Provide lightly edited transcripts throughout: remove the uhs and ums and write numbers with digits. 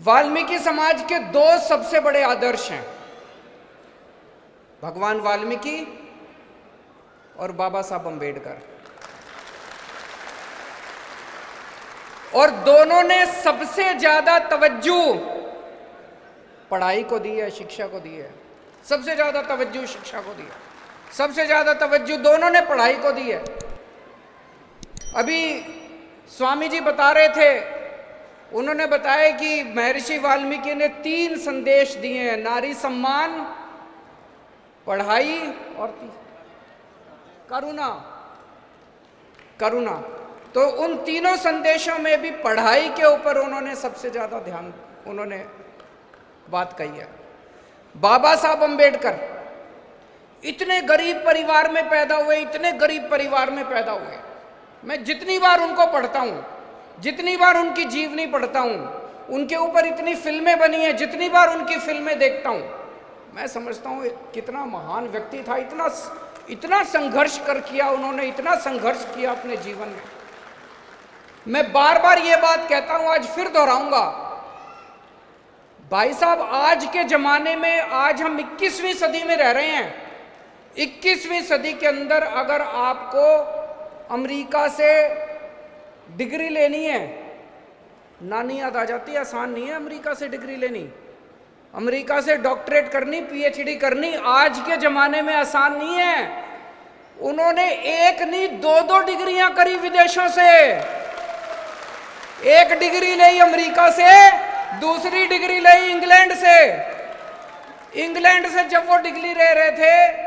वाल्मीकि समाज के दो सबसे बड़े आदर्श हैं, भगवान वाल्मीकि और बाबा साहब अंबेडकर। और दोनों ने सबसे ज्यादा तवज्जो पढ़ाई को दी है, शिक्षा को दी है। सबसे ज्यादा तवज्जो शिक्षा को दी है, सबसे ज्यादा तवज्जो दोनों ने पढ़ाई को दी है। अभी स्वामी जी बता रहे थे, उन्होंने बताया कि महर्षि वाल्मीकि ने 3 संदेश दिए हैं, नारी सम्मान, पढ़ाई और करुणा। करुणा। तो उन तीनों संदेशों में भी पढ़ाई के ऊपर उन्होंने सबसे ज्यादा ध्यान, उन्होंने बात कही है। बाबा साहब अंबेडकर इतने गरीब परिवार में पैदा हुए, इतने गरीब परिवार में पैदा हुए। मैं जितनी बार उनको पढ़ता हूं, जितनी बार उनकी जीवनी पढ़ता हूं, उनके ऊपर इतनी फिल्में बनी हैं, जितनी बार उनकी फिल्में देखता हूं, मैं समझता हूं कितना महान व्यक्ति था। इतना संघर्ष कर किया उन्होंने, इतना संघर्ष किया अपने जीवन में। मैं बार बार ये बात कहता हूं, आज फिर दोहराऊंगा। भाई साहब, आज के जमाने में, आज हम 21वीं सदी में रह रहे हैं। 21वीं सदी के अंदर अगर आपको अमेरिका से डिग्री लेनी है, नानी याद आ जाती है, आसान नहीं है अमेरिका से डिग्री लेनी। अमेरिका से डॉक्टरेट करनी, पीएचडी करनी आज के जमाने में आसान नहीं है। उन्होंने एक नहीं 2-2 डिग्रियां करी विदेशों से। एक डिग्री ली अमेरिका से, दूसरी डिग्री ली इंग्लैंड से। इंग्लैंड से जब वो डिग्री ले रहे थे,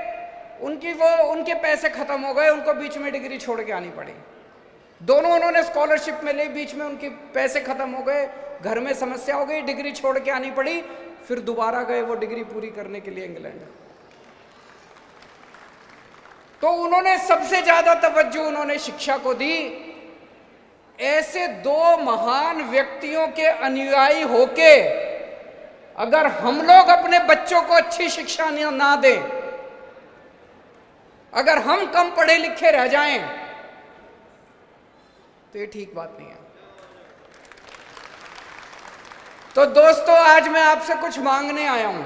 उनके पैसे खत्म हो गए, उनको बीच में डिग्री छोड़ के आनी पड़ी। दोनों उन्होंने स्कॉलरशिप में ली, बीच में उनके पैसे खत्म हो गए, घर में समस्या हो गई, डिग्री छोड़ के आनी पड़ी। फिर दोबारा गए वो डिग्री पूरी करने के लिए इंग्लैंड। तो उन्होंने सबसे ज्यादा तवज्जो उन्होंने शिक्षा को दी। ऐसे 2 महान व्यक्तियों के अनुयायी होके अगर हम लोग अपने बच्चों को अच्छी शिक्षा ना दें, अगर हम कम पढ़े लिखे रह जाएं, तो ये ठीक बात नहीं है। तो दोस्तों, आज मैं आपसे कुछ मांगने आया हूं।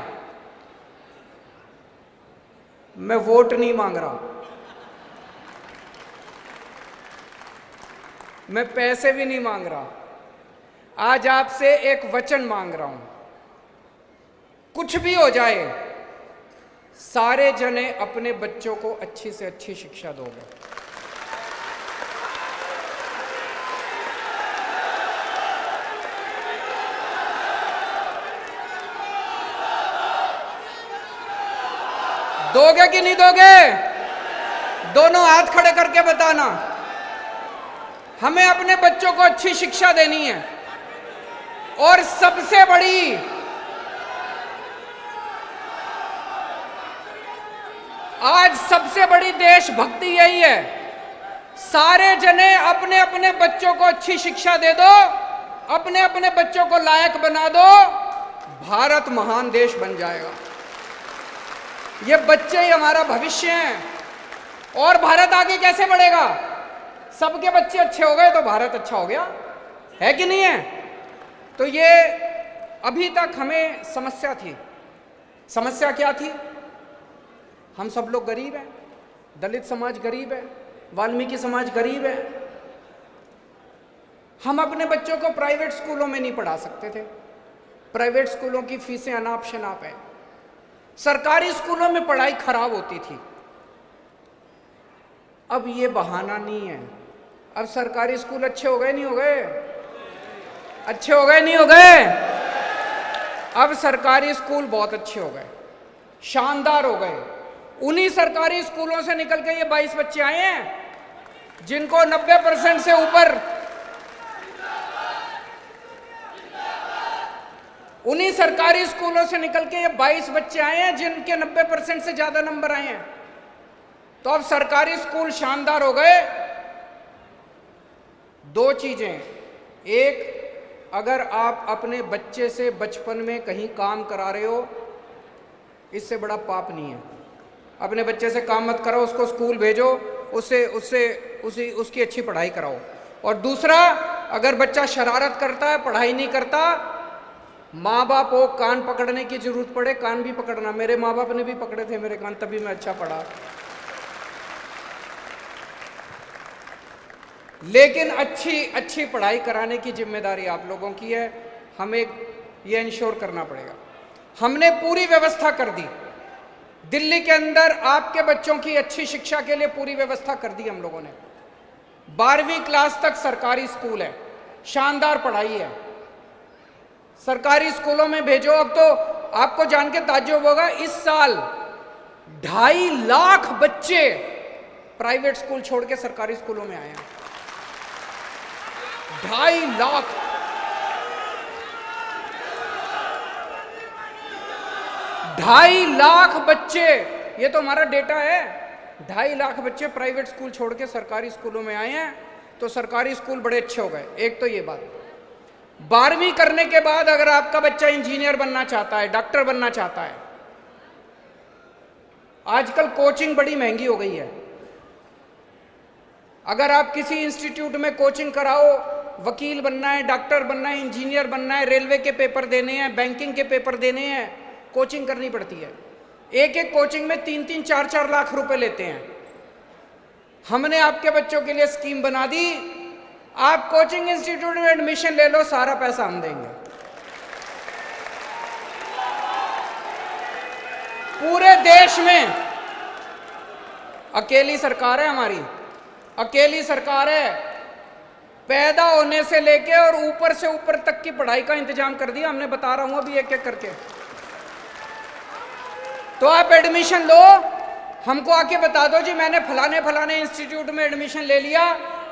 मैं वोट नहीं मांग रहा, मैं पैसे भी नहीं मांग रहा। आज आपसे एक वचन मांग रहा हूं, कुछ भी हो जाए, सारे जने अपने बच्चों को अच्छी से अच्छी शिक्षा दोगे। दोगे कि नहीं दोगे? दोनों हाथ खड़े करके बताना। हमें अपने बच्चों को अच्छी शिक्षा देनी है। और सबसे बड़ी, आज सबसे बड़ी देशभक्ति यही है, सारे जने अपने अपने बच्चों को अच्छी शिक्षा दे दो, अपने अपने बच्चों को लायक बना दो, भारत महान देश बन जाएगा। ये बच्चे ही हमारा भविष्य हैं। और भारत आगे कैसे बढ़ेगा? सबके बच्चे अच्छे हो गए तो भारत अच्छा हो गया, है कि नहीं है? तो ये अभी तक हमें समस्या थी। समस्या क्या थी? हम सब लोग गरीब हैं, दलित समाज गरीब है, वाल्मीकि समाज गरीब है। हम अपने बच्चों को प्राइवेट स्कूलों में नहीं पढ़ा सकते थे। प्राइवेट स्कूलों की फीसें अनाप शनाप है। सरकारी स्कूलों में पढ़ाई खराब होती थी। अब ये बहाना नहीं है। अब सरकारी स्कूल अच्छे हो गए नहीं हो गए? अच्छे हो गए नहीं हो गए? अब सरकारी स्कूल बहुत अच्छे हो गए, शानदार हो गए। उन्हीं सरकारी स्कूलों से निकल के ये 22 बच्चे आए हैं जिनको 90% से ऊपर, उन्हीं सरकारी स्कूलों से निकल के ये 22 बच्चे आए हैं जिनके 90% से ज्यादा नंबर आए हैं। तो अब सरकारी स्कूल शानदार हो गए। 2 चीजें, एक, अगर आप अपने बच्चे से बचपन में कहीं काम करा रहे हो, इससे बड़ा पाप नहीं है। अपने बच्चे से काम मत करो, उसको स्कूल भेजो, उसकी अच्छी पढ़ाई कराओ। और दूसरा, अगर बच्चा शरारत करता है, पढ़ाई नहीं करता, माँ बाप हो, कान पकड़ने की जरूरत पड़े कान भी पकड़ना। मेरे माँ बाप ने भी पकड़े थे मेरे कान, तभी मैं अच्छा पढ़ा। लेकिन अच्छी पढ़ाई कराने की जिम्मेदारी आप लोगों की है। हमें ये इंश्योर करना पड़ेगा। हमने पूरी व्यवस्था कर दी दिल्ली के अंदर, आपके बच्चों की अच्छी शिक्षा के लिए पूरी व्यवस्था कर दी हम लोगों ने। 12वीं क्लास तक सरकारी स्कूल है, शानदार पढ़ाई है, सरकारी स्कूलों में भेजो। अब तो आपको जान के ताज्जुब होगा, इस साल 2.5 लाख बच्चे प्राइवेट स्कूल छोड़ के सरकारी स्कूलों में आए हैं। 2.5 लाख। ढाई लाख बच्चे, ये तो हमारा डेटा है। 2.5 लाख बच्चे प्राइवेट स्कूल छोड़ के सरकारी स्कूलों में आए हैं, तो सरकारी स्कूल बड़े अच्छे हो गए। एक तो ये बात। 12वीं करने के बाद अगर आपका बच्चा इंजीनियर बनना चाहता है, डॉक्टर बनना चाहता है, आजकल कोचिंग बड़ी महंगी हो गई है। अगर आप किसी इंस्टीट्यूट में कोचिंग कराओ, वकील बनना है, डॉक्टर बनना है, इंजीनियर बनना है, रेलवे के पेपर देने हैं, बैंकिंग के पेपर देने हैं, कोचिंग करनी पड़ती है। एक एक कोचिंग में 3-3, 4-4 लाख रुपए लेते हैं। हमने आपके बच्चों के लिए स्कीम बना दी, आप कोचिंग इंस्टीट्यूट में एडमिशन ले लो, सारा पैसा हम देंगे। पूरे देश में अकेली सरकार है हमारी, अकेली सरकार है। पैदा होने से लेके और ऊपर से ऊपर तक की पढ़ाई का इंतजाम कर दिया हमने। बता रहा हूं अभी एक एक करके। तो आप एडमिशन लो, हमको आके बता दो जी मैंने फलाने इंस्टीट्यूट में एडमिशन ले लिया,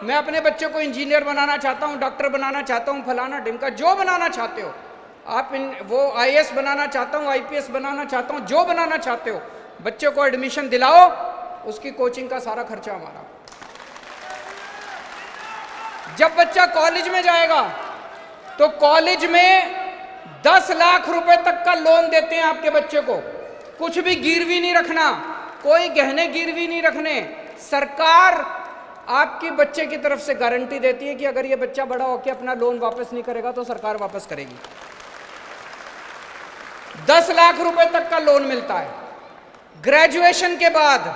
मैं अपने बच्चे को इंजीनियर बनाना चाहता हूँ, डॉक्टर बनाना चाहता हूँ, फलाना ढिमका, जो बनाना चाहते हो आप। वो IAS बनाना चाहता हूँ, IPS बनाना चाहता हूँ, जो बनाना चाहते हो, बच्चे को एडमिशन दिलाओ, उसकी कोचिंग का सारा खर्चा हमारा। जब बच्चा कॉलेज में जाएगा तो कॉलेज में 10 लाख रुपए तक का लोन देते हैं आपके बच्चे को। कुछ भी गिरवी नहीं रखना, कोई गहने गिरवी नहीं रखने। सरकार आपकी बच्चे की तरफ से गारंटी देती है कि अगर ये बच्चा बड़ा होकर अपना लोन वापस नहीं करेगा तो सरकार वापस करेगी। 10 लाख रुपए तक का लोन मिलता है। ग्रेजुएशन के बाद,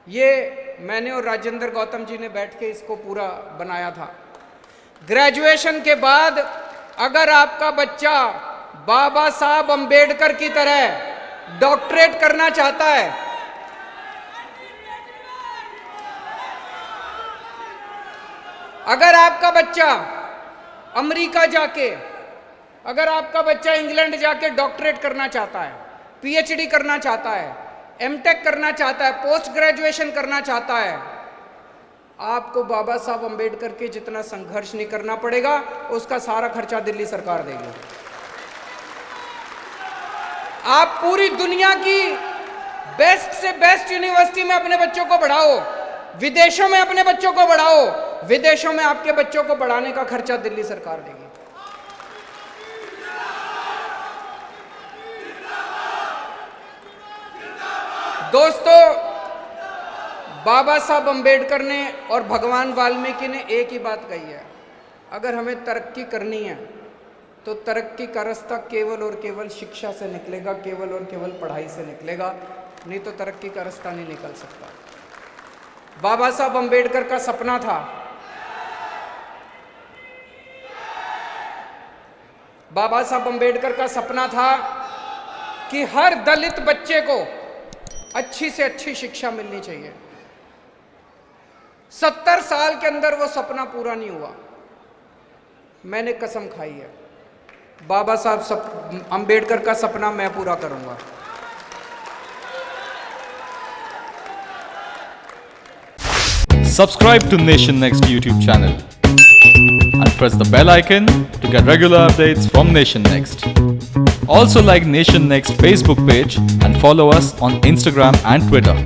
ये मैंने और राजेंद्र गौतम जी ने बैठ के इसको पूरा बनाया था। ग्रेजुएशन के बाद अगर आपका बच्चा बाबा साहब अंबेडकर की तरह डॉक्टरेट करना चाहता है, अगर आपका बच्चा अमेरिका जाके, अगर आपका बच्चा इंग्लैंड जाके डॉक्टरेट करना चाहता है, PhD करना चाहता है, MTech करना चाहता है, पोस्ट ग्रेजुएशन करना चाहता है, आपको बाबा साहब अंबेडकर के जितना संघर्ष नहीं करना पड़ेगा, उसका सारा खर्चा दिल्ली सरकार देगी। आप पूरी दुनिया की बेस्ट से बेस्ट यूनिवर्सिटी में अपने बच्चों को पढ़ाओ, विदेशों में अपने बच्चों को पढ़ाओ, विदेशों में आपके बच्चों को पढ़ाने का खर्चा दिल्ली सरकार देगी। दोस्तों, बाबा साहब अंबेडकर ने और भगवान वाल्मीकि ने एक ही बात कही है, अगर हमें तरक्की करनी है तो तरक्की का रास्ता केवल और केवल शिक्षा से निकलेगा, केवल और केवल पढ़ाई से निकलेगा, नहीं तो तरक्की का रास्ता नहीं निकल सकता। बाबा साहब अंबेडकर का सपना था, बाबा साहब अंबेडकर का सपना था कि हर दलित बच्चे को अच्छी से अच्छी शिक्षा मिलनी चाहिए। 70 साल के अंदर वो सपना पूरा नहीं हुआ। मैंने कसम खाई है, बाबा साहब अंबेडकर का सपना मैं पूरा करूंगा। Subscribe to Nation Next YouTube channel and press the bell icon to get regular updates from Nation Next. Also like Nation Next Facebook page and follow us on Instagram and Twitter.